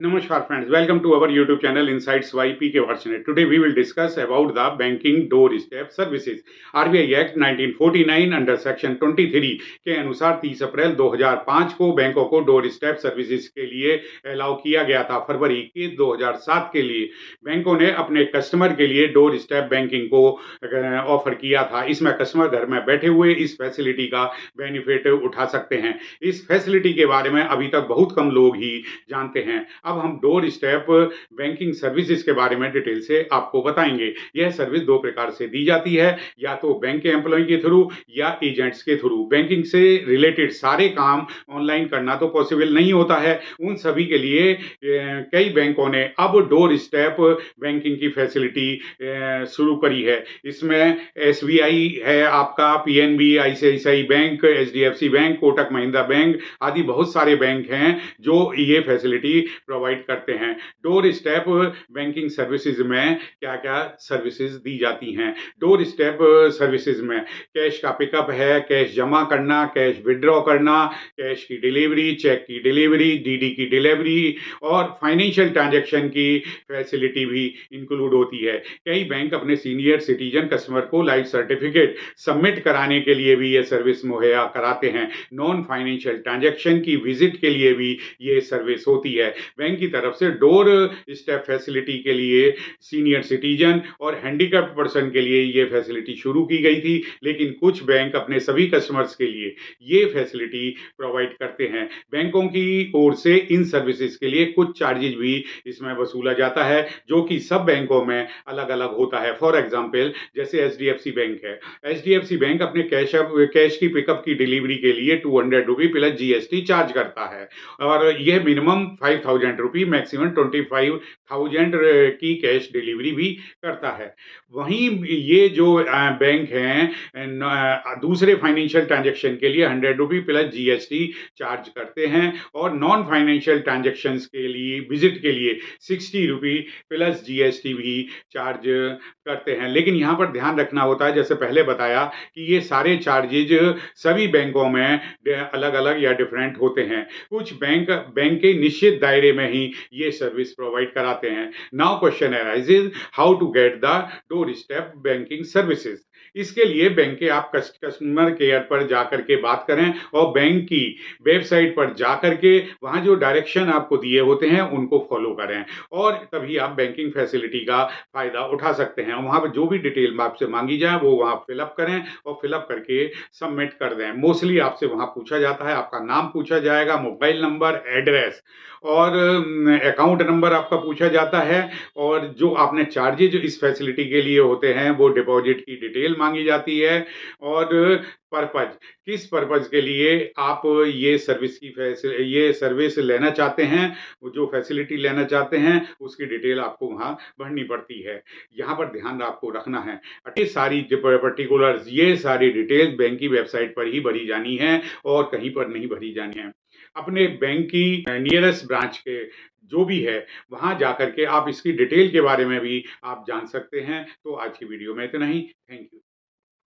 Namaskar friends, welcome to our YouTube channel Insights by PK Varshney. Today we will discuss about the banking doorstep services. RBI Act 1949 under section 23 के अनुसार 30 अप्रैल 2005 को बैंकों को door step services के लिए allow किया गया था। फरवरी के 2007 के लिए बैंकों ने अपने कस्टमर के लिए डोर स्टेप बैंकिंग को ऑफर किया था। इसमें कस्टमर घर में बैठे हुए इस फैसिलिटी का बेनिफिट उठा सकते हैं। इस फैसिलिटी के बारे में अभी तक बहुत कम लोग ही जानते हैं। अब हम डोर स्टेप बैंकिंग सर्विसेज के बारे में डिटेल से आपको बताएंगे। यह सर्विस दो प्रकार से दी जाती है, या तो बैंक के एम्प्लॉय के थ्रू या एजेंट्स के थ्रू। बैंकिंग से रिलेटेड सारे काम ऑनलाइन करना तो पॉसिबल नहीं होता है। उन सभी के लिए कई बैंकों ने अब डोर स्टेप बैंकिंग की फैसिलिटी शुरू करी है। इसमें एसबीआई है, आपका PNB, ICICI bank, HDFC bank, Kotak Mahindra bank आदि बहुत सारे बैंक हैं जो ये फैसिलिटी प्रोवाइड करते हैं। डोर स्टेप बैंकिंग सर्विसेज में क्या क्या सर्विसेज दी जाती हैं? डोर स्टेप सर्विसेज में कैश का पिकअप है, कैश जमा करना, कैश विड्रॉ करना, कैश की डिलीवरी, चेक की डिलीवरी, डीडी की डिलीवरी और फाइनेंशियल ट्रांजैक्शन की फैसिलिटी भी इंक्लूड होती है। कई बैंक अपने सीनियर सिटीजन कस्टमर को लाइफ सर्टिफिकेट सबमिट कराने के लिए भी ये सर्विस मुहैया कराते हैं। नॉन फाइनेंशियल ट्रांजैक्शन की विजिट के लिए भी ये सर्विस होती है। बैंक की तरफ से डोर स्टेप फैसिलिटी के लिए सीनियर सिटीजन और हैंडीकैप्ड पर्सन के लिए ये फैसिलिटी शुरू की गई थी, लेकिन कुछ बैंक अपने सभी कस्टमर्स के लिए ये फैसिलिटी प्रोवाइड करते हैं। बैंकों की ओर से इन सर्विसेज के लिए कुछ चार्जेज भी इसमें वसूला जाता है, जो कि सब बैंकों में अलग अलग होता है। फॉर एग्जाम्पल, जैसे एचडीएफसी बैंक है, एचडीएफसी बैंक अपने कैश की पिकअप की डिलीवरी के लिए 200 रुपये प्लस जीएसटी चार्ज करता है, और यह मिनिमम 5,000 रुपये, मैक्सिमम 25,000 की कैश डिलीवरी भी करता है। वहीं ये जो बैंक हैं दूसरे फाइनेंशियल ट्रांजैक्शन के लिए 100 रुपये प्लस जीएसटी चार्ज करते हैं, और नॉन फाइनेंशियल ट्रांजैक्शंस के लिए विजिट के लिए 60 रुपये प्लस जीएसटी भी चार्ज करते हैं। लेकिन यहाँ पर ध्यान रखना होता है, जैसे पहले बताया, कि ये सारे चार्जेज सभी बैंकों में अलग अलग या डिफरेंट होते हैं। कुछ बैंक के निश्चित दायरे में ही ये सर्विस प्रोवाइड कराते हैं। Now question arises, how to get the door step banking services. इसके लिए बैंक के आप कस्टमर केयर पर जाकर के बात करें, और बैंक की वेबसाइट पर जाकर के वहां जो डायरेक्शन आपको दिए होते हैं उनको फॉलो करें, और तभी आप बैंकिंग फैसिलिटी का फायदा उठा सकते हैं। वहां पर जो भी डिटेल आपसे मांगी जाए वो वहां फिलअप करें, और फिलअप करके सबमिट कर दें। मोस्टली आपसे वहां पूछा जाता है, आपका नाम पूछा जाएगा, मोबाइल नंबर, एड्रेस और अकाउंट नंबर आपका पूछा जाता है, और जो आपने चार्जेज इस फैसिलिटी के लिए होते हैं वो डिपॉजिट की डिटेल मांगी जाती है, और पर्पज, किस पर्पज के लिए आप ये सर्विस लेना चाहते हैं, जो फैसिलिटी लेना चाहते हैं उसकी डिटेल आपको वहाँ भरनी पड़ती है। यहाँ पर ध्यान आपको रखना है, ये सारी पर्टिकुलर्स, ये सारी डिटेल्स बैंक की वेबसाइट पर ही भरी जानी है और कहीं पर नहीं भरी जानी है। अपने बैंक की नियरेस्ट ब्रांच के जो भी है वहाँ जाकर के आप इसकी डिटेल के बारे में भी आप जान सकते हैं। तो आज की वीडियो में इतना ही। Thank you.